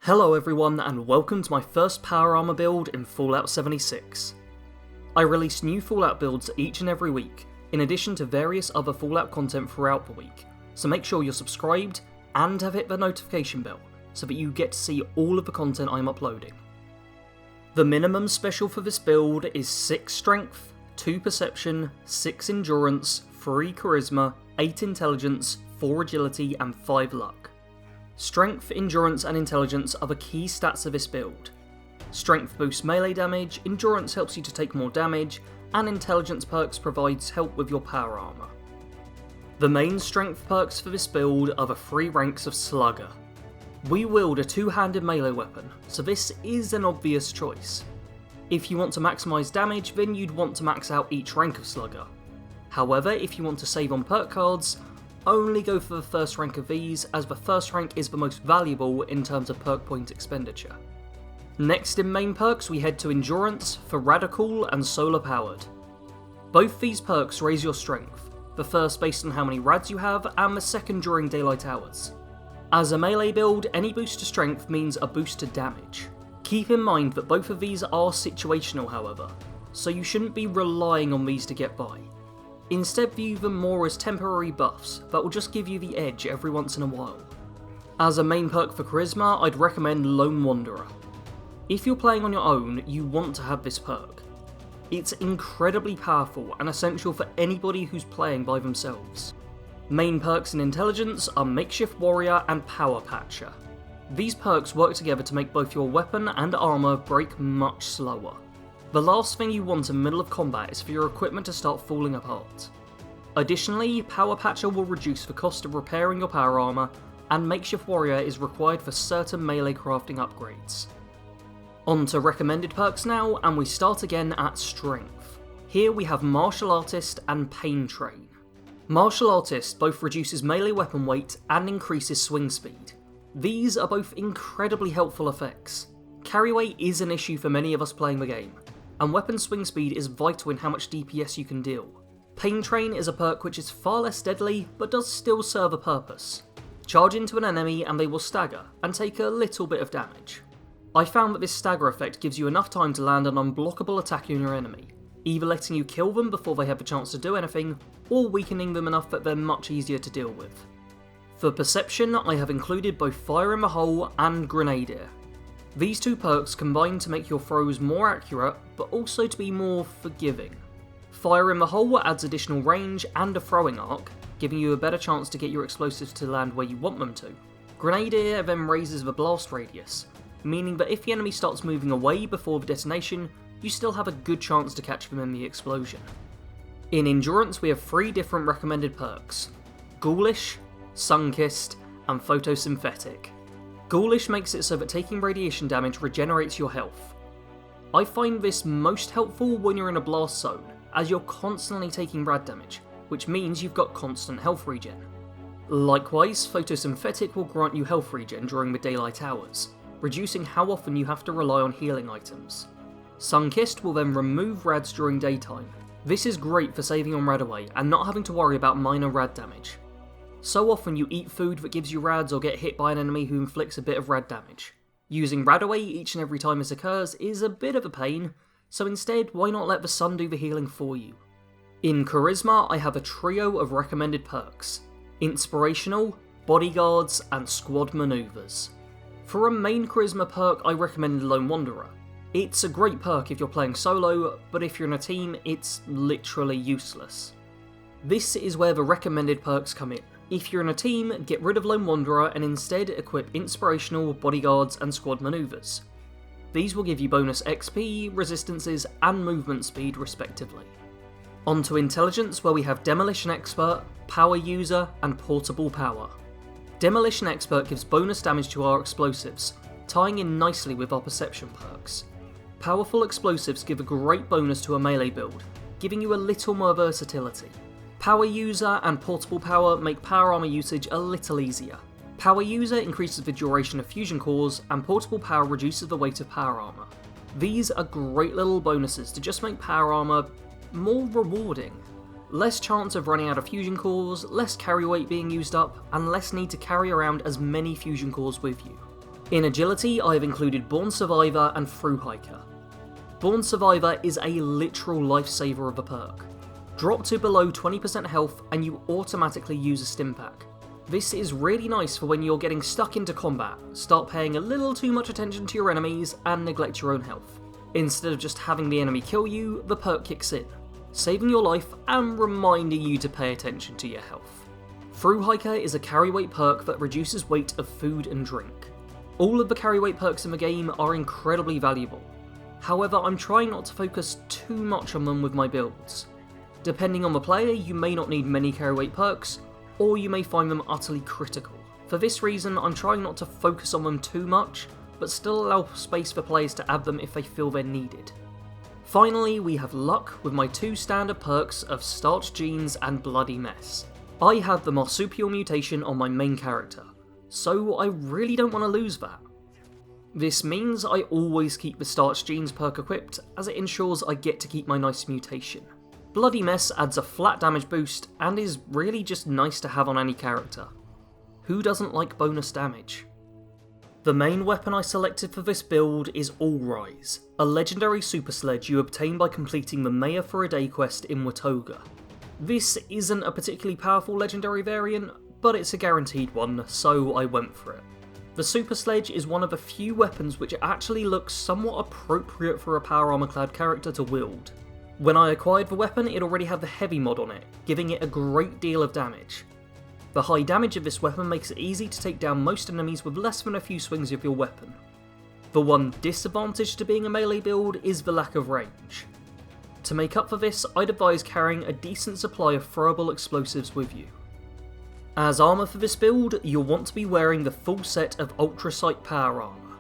Hello everyone and welcome to my first power armor build in Fallout 76. I release new Fallout builds each and every week, in addition to various other Fallout content throughout the week, so make sure you're subscribed and have hit the notification bell so that you get to see all of the content I'm uploading. The minimum special for this build is 6 strength, 2 perception, 6 endurance, 3 charisma, 8 intelligence, 4 agility and 5 luck. Strength, endurance and intelligence are the key stats of this build. Strength boosts melee damage, endurance helps you to take more damage, and intelligence perks provides help with your power armor. The main strength perks for this build are the 3 ranks of Slugger. We wield a 2-handed melee weapon, so this is an obvious choice. If you want to maximise damage, then you'd want to max out each rank of Slugger. However, if you want to save on perk cards, only go for the first rank of these, as the first rank is the most valuable in terms of perk point expenditure. Next in main perks we head to Endurance for Radical and Solar Powered. Both these perks raise your strength, the first based on how many rads you have and the second during daylight hours. As a melee build, any boost to strength means a boost to damage. Keep in mind that both of these are situational however, so you shouldn't be relying on these to get by. Instead view them more as temporary buffs that will just give you the edge every once in a while. As a main perk for Charisma, I'd recommend Lone Wanderer. If you're playing on your own, you want to have this perk. It's incredibly powerful and essential for anybody who's playing by themselves. Main perks in Intelligence are Makeshift Warrior and Power Patcher. These perks work together to make both your weapon and armor break much slower. The last thing you want in the middle of combat is for your equipment to start falling apart. Additionally, Power Patcher will reduce the cost of repairing your power armor, and Makeshift Warrior is required for certain melee crafting upgrades. On to recommended perks now, and we start again at Strength. Here we have Martial Artist and Pain Train. Martial Artist both reduces melee weapon weight and increases swing speed. These are both incredibly helpful effects. Carry weight is an issue for many of us playing the game, and weapon swing speed is vital in how much DPS you can deal. Pain Train is a perk which is far less deadly, but does still serve a purpose. Charge into an enemy and they will stagger, and take a little bit of damage. I found that this stagger effect gives you enough time to land an unblockable attack on your enemy, either letting you kill them before they have a chance to do anything, or weakening them enough that they're much easier to deal with. For Perception, I have included both Fire in the Hole and Grenadier. These 2 perks combine to make your throws more accurate, but also to be more forgiving. Fire in the Hole adds additional range and a throwing arc, giving you a better chance to get your explosives to land where you want them to. Grenadier then raises the blast radius, meaning that if the enemy starts moving away before the detonation, you still have a good chance to catch them in the explosion. In Endurance we have 3 different recommended perks: Ghoulish, Sunkissed, and Photosynthetic. Ghoulish makes it so that taking radiation damage regenerates your health. I find this most helpful when you're in a blast zone, as you're constantly taking rad damage, which means you've got constant health regen. Likewise, Photosynthetic will grant you health regen during the daylight hours, reducing how often you have to rely on healing items. Sunkissed will then remove rads during daytime. This is great for saving on rad away and not having to worry about minor rad damage. So often you eat food that gives you rads or get hit by an enemy who inflicts a bit of rad damage. Using rad away each and every time this occurs is a bit of a pain, so instead why not let the sun do the healing for you? In Charisma I have a trio of recommended perks: Inspirational, Bodyguards, and Squad Maneuvers. For a main Charisma perk I recommend Lone Wanderer. It's a great perk if you're playing solo, but if you're in a team it's literally useless. This is where the recommended perks come in. If you're in a team, get rid of Lone Wanderer and instead equip Inspirational, Bodyguards, and Squad Maneuvers. These will give you bonus XP, resistances, and movement speed respectively. On to Intelligence, where we have Demolition Expert, Power User, and Portable Power. Demolition Expert gives bonus damage to our explosives, tying in nicely with our Perception perks. Powerful explosives give a great bonus to a melee build, giving you a little more versatility. Power User and Portable Power make power armor usage a little easier. Power User increases the duration of fusion cores, and Portable Power reduces the weight of power armor. These are great little bonuses to just make power armor more rewarding. Less chance of running out of fusion cores, less carry weight being used up, and less need to carry around as many fusion cores with you. In agility, I have included Born Survivor and Through Hiker. Born Survivor is a literal lifesaver of a perk. Drop to below 20% health and you automatically use a stim pack. This is really nice for when you're getting stuck into combat, start paying a little too much attention to your enemies and neglect your own health. Instead of just having the enemy kill you, the perk kicks in, saving your life and reminding you to pay attention to your health. Through Hiker is a carry weight perk that reduces weight of food and drink. All of the carry weight perks in the game are incredibly valuable. However, I'm trying not to focus too much on them with my builds. Depending on the player, you may not need many carry weight perks, or you may find them utterly critical. For this reason, I'm trying not to focus on them too much, but still allow space for players to add them if they feel they're needed. Finally, we have luck with my two standard perks of Starched Jeans and Bloody Mess. I have the Marsupial mutation on my main character, so I really don't want to lose that. This means I always keep the Starched Jeans perk equipped, as it ensures I get to keep my nice mutation. Bloody Mess adds a flat damage boost and is really just nice to have on any character. Who doesn't like bonus damage? The main weapon I selected for this build is All Rise, a legendary super sledge you obtain by completing the Mayor for a Day quest in Watoga. This isn't a particularly powerful legendary variant, but it's a guaranteed one, so I went for it. The super sledge is one of the few weapons which actually looks somewhat appropriate for a power armor clad character to wield. When I acquired the weapon, it already had the heavy mod on it, giving it a great deal of damage. The high damage of this weapon makes it easy to take down most enemies with less than a few swings of your weapon. The one disadvantage to being a melee build is the lack of range. To make up for this, I'd advise carrying a decent supply of throwable explosives with you. As armour for this build, you'll want to be wearing the full set of Ultra Sight power armour.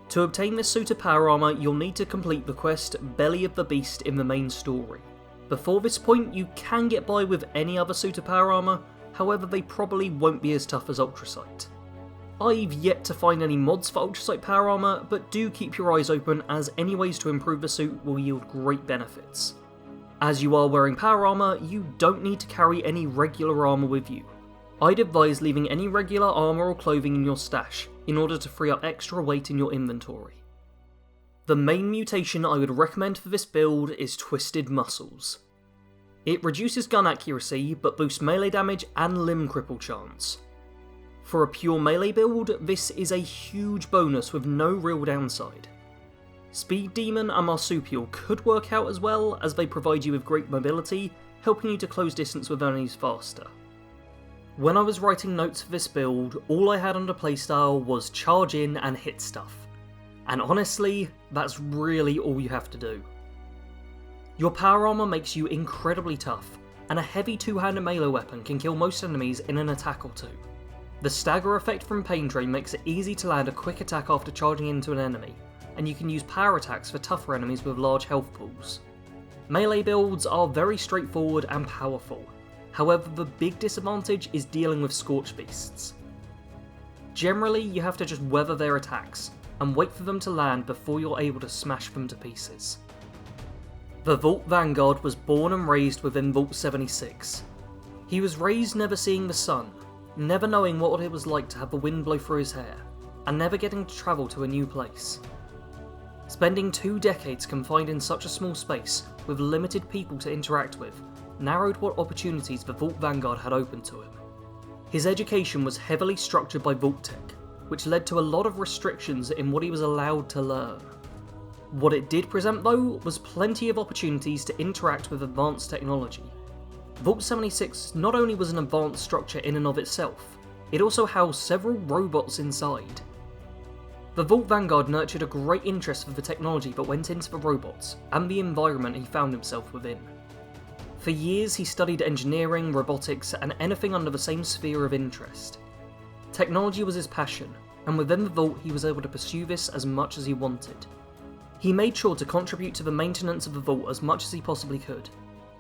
To obtain this suit of power armour, you'll need to complete the quest Belly of the Beast in the main story. Before this point, you can get by with any other suit of power armour, however they probably won't be as tough as Ultra Sight. I've yet to find any mods for Ultra Sight power armour, but do keep your eyes open as any ways to improve the suit will yield great benefits. As you are wearing power armour, you don't need to carry any regular armour with you. I'd advise leaving any regular armour or clothing in your stash, in order to free up extra weight in your inventory. The main mutation I would recommend for this build is Twisted Muscles. It reduces gun accuracy, but boosts melee damage and limb cripple chance. For a pure melee build, this is a huge bonus with no real downside. Speed Demon and Marsupial could work out as well, as they provide you with great mobility, helping you to close distance with enemies faster. When I was writing notes for this build, all I had under playstyle was charge in and hit stuff. And honestly, that's really all you have to do. Your power armor makes you incredibly tough, and a heavy two-handed melee weapon can kill most enemies in an attack or two. The stagger effect from Pain Drain makes it easy to land a quick attack after charging into an enemy, and you can use power attacks for tougher enemies with large health pools. Melee builds are very straightforward and powerful. However, the big disadvantage is dealing with Scorch Beasts. Generally, you have to just weather their attacks, and wait for them to land before you're able to smash them to pieces. The Vault Vanguard was born and raised within Vault 76. He was raised never seeing the sun, never knowing what it was like to have the wind blow through his hair, and never getting to travel to a new place. Spending 2 decades confined in such a small space, with limited people to interact with, narrowed what opportunities the Vault Vanguard had open to him. His education was heavily structured by Vault Tech, which led to a lot of restrictions in what he was allowed to learn. What it did present though was plenty of opportunities to interact with advanced technology. Vault 76 not only was an advanced structure in and of itself, it also housed several robots inside. The Vault Vanguard nurtured a great interest for the technology that went into the robots, and the environment he found himself within. For years he studied engineering, robotics, and anything under the same sphere of interest. Technology was his passion, and within the Vault he was able to pursue this as much as he wanted. He made sure to contribute to the maintenance of the Vault as much as he possibly could.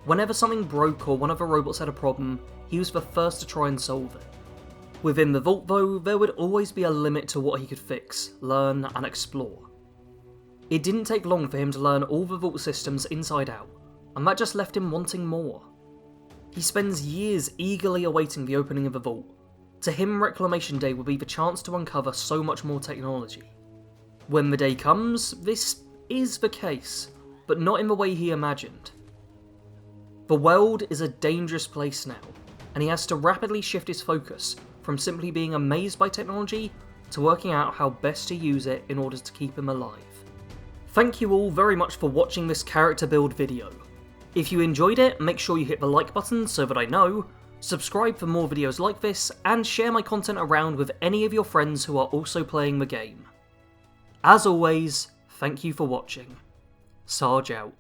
Whenever something broke or one of the robots had a problem, he was the first to try and solve it. Within the Vault though, there would always be a limit to what he could fix, learn, and explore. It didn't take long for him to learn all the Vault systems inside out, and that just left him wanting more. He spends years eagerly awaiting the opening of the Vault, To him, Reclamation Day would be the chance to uncover so much more technology. When the day comes, this is the case, but not in the way he imagined. The world is a dangerous place now, and he has to rapidly shift his focus from simply being amazed by technology to working out how best to use it in order to keep him alive. Thank you all very much for watching this character build video. If you enjoyed it, make sure you hit the like button so that I know, subscribe for more videos like this, and share my content around with any of your friends who are also playing the game. As always, thank you for watching. Sarge out.